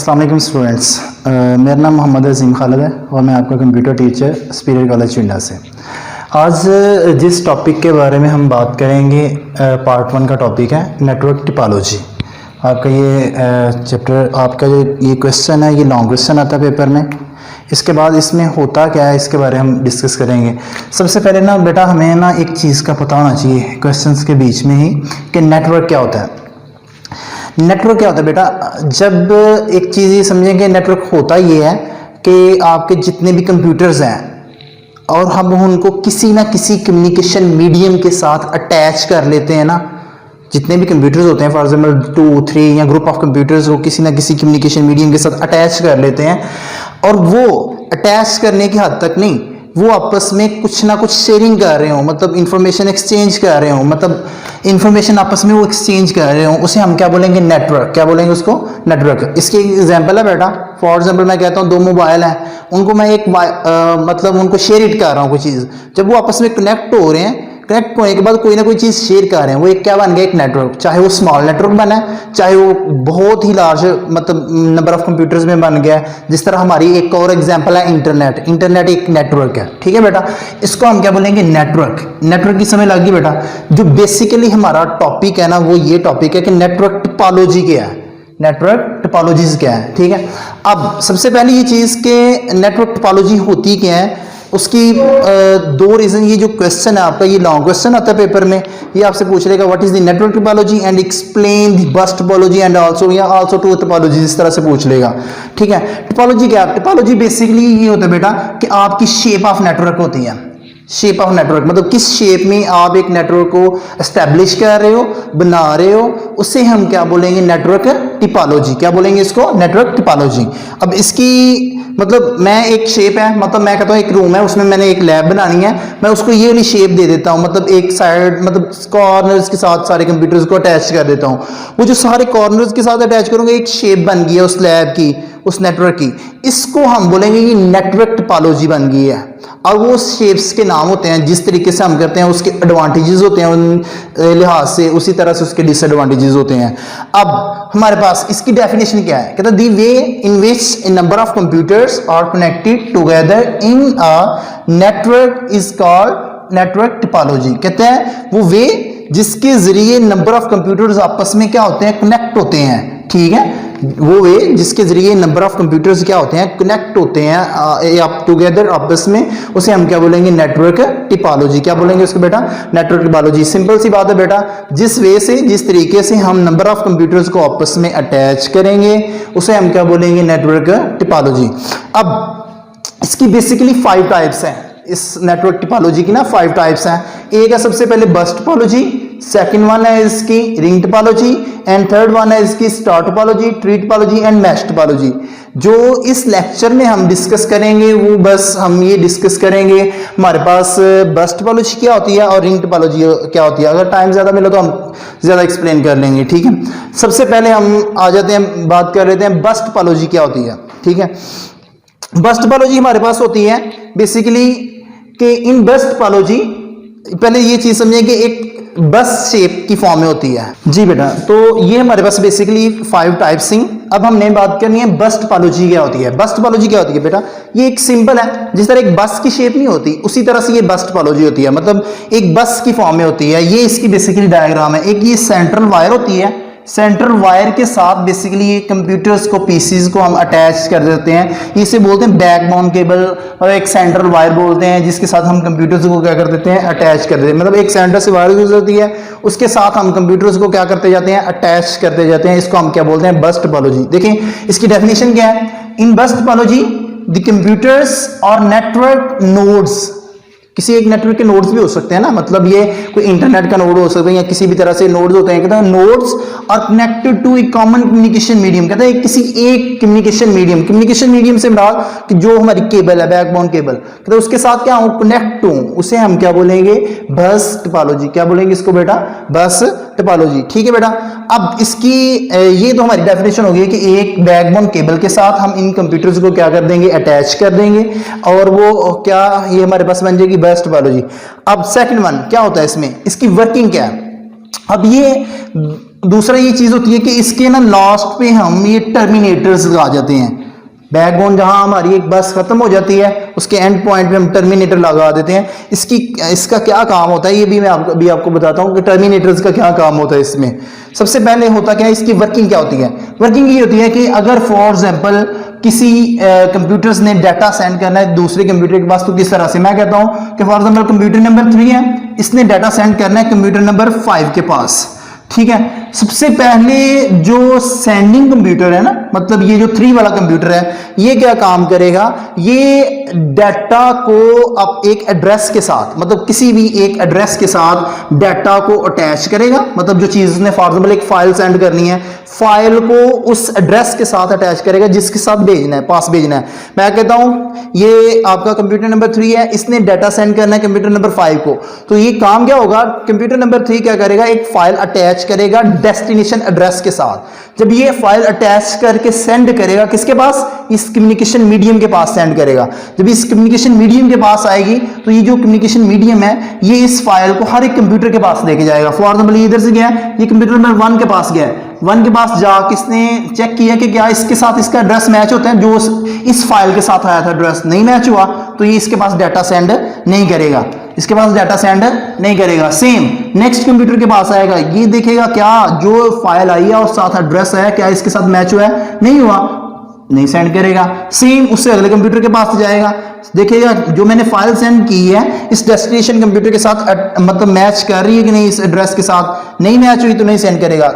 अस्सलाम वालेकुम स्टूडेंट्स, मेरा नाम मोहम्मद अजीम खालिद है और मैं आपका computer teacher superior college Chunda से। आज जिस टॉपिक के बारे में हम बात करेंगे पार्ट 1 का टॉपिक है नेटवर्क टिपोलॉजी। आपका ये चैप्टर, आपका जो ये क्वेश्चन है, ये लॉन्ग क्वेश्चन आता है पेपर में। इसके बाद इसमें होता क्या है इसके बारे में हम डिस्कस करेंगे। सबसे पहले ना बेटा हमें ना एक चीज़ का पता होना चाहिए क्वेश्चंस के बीच में ही कि नेटवर्क क्या होता है। नेटवर्क क्या होता है बेटा, जब एक चीज़ ये समझेंगे नेटवर्क होता ये है कि आपके जितने भी कंप्यूटर्स हैं और हम उनको किसी ना किसी कम्युनिकेशन मीडियम के साथ अटैच कर लेते हैं ना। जितने भी कंप्यूटर्स होते हैं, फॉर एग्जाम्पल 2, 3 या ग्रुप ऑफ कंप्यूटर्स को किसी ना किसी कम्युनिकेशन मीडियम के साथ अटैच कर लेते हैं और वो अटैच करने की हद तक नहीं, वो आपस में कुछ ना कुछ शेयरिंग कर रहे हो, मतलब इंफॉर्मेशन एक्सचेंज कर रहे हो, मतलब इंफॉर्मेशन आपस में वो एक्सचेंज कर रहे हो, उसे हम क्या बोलेंगे, नेटवर्क। क्या बोलेंगे उसको, नेटवर्क। इसकी एग्जांपल है बेटा, फॉर एग्जांपल मैं कहता हूँ 2 मोबाइल हैं, उनको मैं एक मतलब उनको शेयर इट कर रहा हूँ कोई चीज़। जब वो आपस में कनेक्ट हो रहे हैं, कनेक्ट होने के बाद कोई ना कोई चीज़ शेयर कर रहे हैं, वो एक क्या बन गया, एक नेटवर्क। चाहे वो स्मॉल नेटवर्क बना है, चाहे वो बहुत ही लार्ज मतलब नंबर ऑफ कंप्यूटर्स में बन गया है। जिस तरह हमारी एक और एग्जांपल है इंटरनेट। इंटरनेट एक नेटवर्क है, ठीक है बेटा। इसको हम क्या बोलेंगे, नेटवर्क। नेटवर्क की समझ लगी बेटा। जो बेसिकली हमारा टॉपिक है ना, वो ये टॉपिक है कि नेटवर्क टोपोलॉजी क्या है, नेटवर्क टोपोलॉजीज क्या है, ठीक है। अब सबसे पहले ये चीज़ के नेटवर्क टोपोलॉजी होती क्या है, उसकी 2 रीजन। ये जो क्वेश्चन है आपका, ये लॉन्ग क्वेश्चन आता है पेपर में, ये आपसे पूछ लेगा what is the network topology and explain the bus topology and also, या आल्सो टू टोपोलॉजी, इस तरह से पूछ लेगा, ठीक है। टोपोलॉजी क्या है, टोपोलॉजी बेसिकली ये होता है बेटा कि आपकी शेप ऑफ नेटवर्क होती है। शेप ऑफ नेटवर्क मतलब किस शेप में आप एक नेटवर्क को एस्टेब्लिश कर रहे हो, बना रहे हो, उससे हम क्या बोलेंगे, नेटवर्क टिपोलॉजी। क्या बोलेंगे इसको, नेटवर्क टिपोलॉजी। अब इसकी मतलब मैं एक शेप है, मतलब मैं कहता हूँ एक रूम है, उसमें मैंने एक लैब बनानी है, मैं उसको ये वाली शेप दे देता हूँ, मतलब एक साइड मतलब कॉर्नर्स के साथ सारे कंप्यूटर्स को अटैच कर देता हूँ। वो जो सारे कॉर्नर्स के साथ अटैच करूँगा, एक शेप बन गई है उस लैब की, उस नेटवर्क की। इसको हम बोलेंगे कि नेटवर्क टोपोलॉजी बन गई है। और वो शेप्स के नाम होते हैं, जिस तरीके से हम करते हैं उसके एडवांटेजेस होते हैं उन लिहाज से, उसी तरह से उसके डिसएडवांटेजेस होते हैं। अब हमारे पास इसकी डेफिनेशन क्या है, कहता है the way in which a number of computers are connected together in a network is called network topology. कहते हैं वो वे जिसके जरिए नंबर ऑफ कंप्यूटर्स आपस में क्या होते हैं, कनेक्ट होते हैं, ठीक है। वो वे जिसके जरिए नंबर ऑफ कंप्यूटर्स क्या होते हैं, कनेक्ट होते हैं आप टुगेदर आपस में, उसे हम क्या बोलेंगे, नेटवर्क टिपोलॉजी। क्या बोलेंगे उसको बेटा, नेटवर्क टिपोलॉजी। सिंपल सी बात है बेटा, जिस वे से, जिस तरीके से हम नंबर ऑफ कंप्यूटर्स को आपस में अटैच करेंगे, उसे हम क्या बोलेंगे, नेटवर्क टिपोलॉजी। अब इसकी बेसिकली 5 टाइप्स हैं। इस नेटवर्क टिपोलॉजी की ना 5 टाइप्स हैं। एक है सबसे पहले बस टोपोलॉजी, सेकंड वन है इसकी ring topology, and third one है इसकी star topology, tree topology and mesh topology. जो इस लेक्चर में हम डिस्कस करेंगे वो बस हम ये डिस्कस करेंगे हमारे पास बस टोपोलॉजी क्या होती है और रिंग टोपोलॉजी क्या होती है। अगर टाइम ज्यादा मिले तो हम ज्यादा एक्सप्लेन कर लेंगे, ठीक है। सबसे पहले हम आ जाते हैं, बात कर लेते हैं बस टोपोलॉजी क्या होती है, ठीक है। बस टोपोलॉजी हमारे पास होती है बेसिकली कि इन बस टोपोलॉजी, पहले ये चीज समझिए कि एक बस शेप की फॉर्म में होती है। जी बेटा, तो ये हमारे पास बेसिकली 5 टाइप्स हैं। अब हमने बात करनी है बस टोपोलॉजी क्या होती है। बस टोपोलॉजी क्या होती है बेटा, ये एक सिंपल है, जिस तरह एक बस की शेप नहीं होती उसी तरह से ये बस टोपोलॉजी होती है, मतलब एक बस की फॉर्म में होती है। ये इसकी बेसिकली डायग्राम है। एक ये सेंट्रल वायर होती है, सेंट्रल वायर के साथ बेसिकली ये कंप्यूटर्स को, पीसीज को हम अटैच कर देते हैं, इसे बोलते हैं बैकबोन केबल, और एक सेंट्रल वायर बोलते हैं जिसके साथ हम कंप्यूटर्स को क्या कर देते हैं, अटैच कर देते हैं। मतलब एक सेंटर से वायर यूज होती है, उसके साथ हम कंप्यूटर्स को क्या करते जाते हैं, अटैच करते जाते हैं। इसको हम क्या बोलते हैं, बस टोपोलॉजी। देखें इसकी डेफिनेशन क्या है, इन बस टोपोलॉजी द कंप्यूटर्स और नेटवर्क नोड्स, किसी एक नेटवर्क के नोड्स भी हो सकते हैं ना, मतलब ये कोई इंटरनेट का नोड हो सकता है या किसी भी तरह से नोड्स होते हैं। कहते हैं nodes are connected to a common communication medium. कहते हैं किसी एक कम्युनिकेशन मीडियम, कम्युनिकेशन मीडियम से मुराद कि जो हमारी केबल है, बैकबोन केबल, कहते हैं उसके साथ क्या हो, कनेक्ट हो, उसे हम क्या बोलेंगे, बस टोपोलॉजी। क्या बोलेंगे इसको बेटा, बस टोपोलॉजी, ठीक है बेटा। अब इसकी ये तो हमारी डेफिनेशन हो गई कि एक बैकबोन केबल के साथ हम इन कंप्यूटर्स को क्या कर देंगे, अटैच कर देंगे, और वो क्या, ये हमारे पास बन जाएगी बस टोपोलॉजी। अब सेकंड वन क्या होता है इसमें, इसकी वर्किंग क्या है। अब ये दूसरा ये चीज़ होती है कि इसके ना लास्ट पे हम ये टर्मिनेटर्स आ जाते हैं। बैकबोन जहां हमारी एक बस खत्म हो जाती है उसके एंड पॉइंट पे हम टर्मिनेटर लगा देते हैं। इसका क्या काम होता है ये भी मैं आपको बताता हूं कि टर्मिनेटर्स का क्या काम होता है। इसमें सबसे पहले होता क्या है, इसकी वर्किंग क्या होती है। वर्किंग ये होती है कि अगर फॉर एग्जांपल किसी कंप्यूटर्स ने डाटा सेंड करना है दूसरे कंप्यूटर के पास, तो किस तरह से मैं कहता हूं कि फॉर एग्जांपल कंप्यूटर नंबर 3 है, इसने डाटा सेंड करना है कंप्यूटर नंबर 5 के पास। ठीक है, सबसे पहले जो सेंडिंग कंप्यूटर है ना, मतलब ये जो 3 वाला कंप्यूटर है, ये क्या काम करेगा, ये डाटा को अब एक एड्रेस के साथ, मतलब किसी भी एक एड्रेस के साथ डाटा को अटैच करेगा। मतलब जो चीज उसने फॉर एग्जांपल एक फाइल सेंड करनी है, फाइल को उस एड्रेस के साथ अटैच करेगा जिसके साथ भेजना है, पास भेजना है। मैं कहता हूं ये आपका कंप्यूटर नंबर 3 है, इसने डाटा सेंड करना है कंप्यूटर नंबर 5 को, तो ये काम क्या होगा, कंप्यूटर नंबर 3 क्या करेगा, एक फाइल अटैच करेगा डेस्टिनेशन एड्रेस के साथ। जब ये फाइल अटैच करके सेंड करेगा किसके पास, इस कम्युनिकेशन मीडियम के पास सेंड करेगा। जब इस कम्युनिकेशन मीडियम के पास आएगी तो ये जो कम्युनिकेशन मीडियम है ये इस फाइल को हर एक कंप्यूटर के पास लेके जाएगा। फॉर एग्जांपल ये इधर से गया, ये कंप्यूटर नंबर 1 के पास गया, 1 के पास जा किसने चेक किया कि क्या इसके साथ इसका एड्रेस मैच होता है, जो इस फाइल के साथ आया था एड्रेस नहीं मैच हुआ तो ये इसके पास डाटा सेंड नहीं करेगा, इसके पास डाटा सेंड नहीं करेगा। सेम नेक्स्ट कंप्यूटर के पास आएगा, ये देखेगा क्या जो फाइल आई है और साथ एड्रेस है क्या इसके साथ मैच हुआ है, नहीं हुआ, नहीं सेंड करेगा। सेम उससे अगले कंप्यूटर के पास जाएगा, देखेगा जो मैंने फाइल सेंड की है इस डेस्टिनेशन कंप्यूटर के साथ मतलब मैच कर रही है कि नहीं, इस एड्रेस के साथ नहीं मैच हुई तो नहीं सेंड करेगा।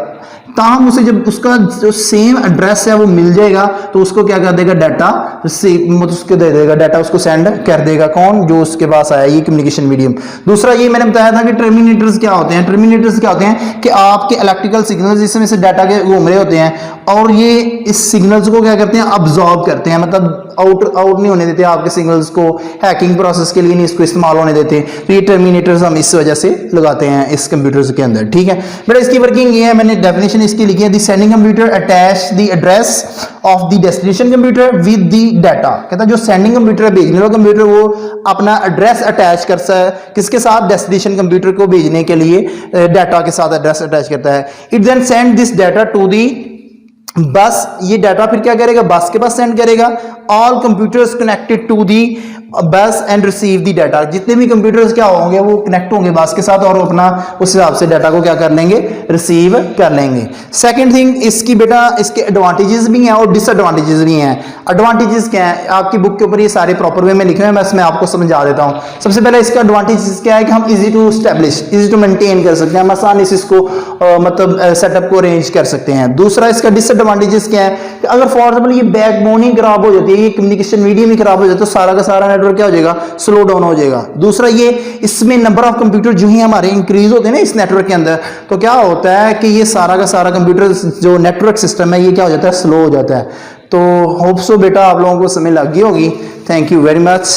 ताहम उसे जब उसका जो सेम एड्रेस है वो मिल जाएगा तो उसको क्या कर देगा, डाटा मतलब उसको दे देगा, डाटा उसको सेंड कर देगा। कौन, जो उसके पास आया, ये कम्युनिकेशन मीडियम। दूसरा ये मैंने बताया था कि टर्मिनेटर्स क्या होते हैं। टर्मिनेटर्स क्या होते हैं कि आपके इलेक्ट्रिकल सिग्नल्स जिसमें से डाटा के घूम रहे होते हैं और ये इस सिग्नल्स को क्या करते हैं, अब्सॉर्ब करते हैं, मतलब आउट नहीं होने देते आपके सिग्नल्स को, हैकिंग प्रोसेस के लिए नहीं इसको इस्तेमाल होने देते। तो ये टर्मिनेटर्स हम इस वजह से लगाते हैं इस कंप्यूटर्स के अंदर। ठीक है बेटा, इसकी वर्किंग ये है, मैंने डेफिनेशन इसकी लिखी है, the sending computer attach the address of the destination computer with the data. कहता है जो सेंडिंग कंप्यूटर है, भेजने वाला कंप्यूटर, वो अपना एड्रेस अटैच कर सकता है किसके साथ, डेस्टिनेशन कंप्यूटर को भेजने के लिए डाटा के साथ एड्रेस अटैच करता है। It then send this data to the bus, ये डाटा फिर क्या करेगा, बस के पास सेंड करेगा। All computers connected to the bus and receive the data, जितने भी कंप्यूटर्स क्या होंगे वो कनेक्ट होंगे बस के साथ और अपना उस हिसाब से डाटा को क्या कर लेंगे, रिसीव कर लेंगे। सेकंड थिंग इसकी बेटा, इसके एडवांटेजेस भी हैं और डिसएडवांटेजेस भी हैं। एडवांटेजेस क्या है, आपकी बुक के ऊपर ये सारे प्रॉपर वे में लिखे हुए हैं, बस मैं आपको समझा देता हूँ। सबसे पहले इसका एडवांटेजेस क्या है कि हम easy to establish, easy to maintain कर सकते हैं, हम आसानी से इसको मतलब सेटअप को अरेंज कर सकते हैं। दूसरा इसका डिसएडवांटेजेस क्या है कि अगर फॉर एग्जाम्पल ये बैकबोन ही खराब हो जाती है, ये कम्युनिकेशन मीडियम ही खराब हो जाता है तो सारा का सारा नेटवर्क क्या हो जाएगा, स्लो डाउन हो जाएगा। दूसरा ये इसमें नंबर ऑफ कंप्यूटर जो ही हमारे इंक्रीज होते हैं ना इस नेटवर्क के अंदर, तो क्या होता है कि ये सारा का सारा कंप्यूटर जो नेटवर्क सिस्टम है ये क्या हो जाता है, स्लो हो जाता है। तो होप सो बेटा आप लोगों को समझ लग गई होगी। Thank you very much.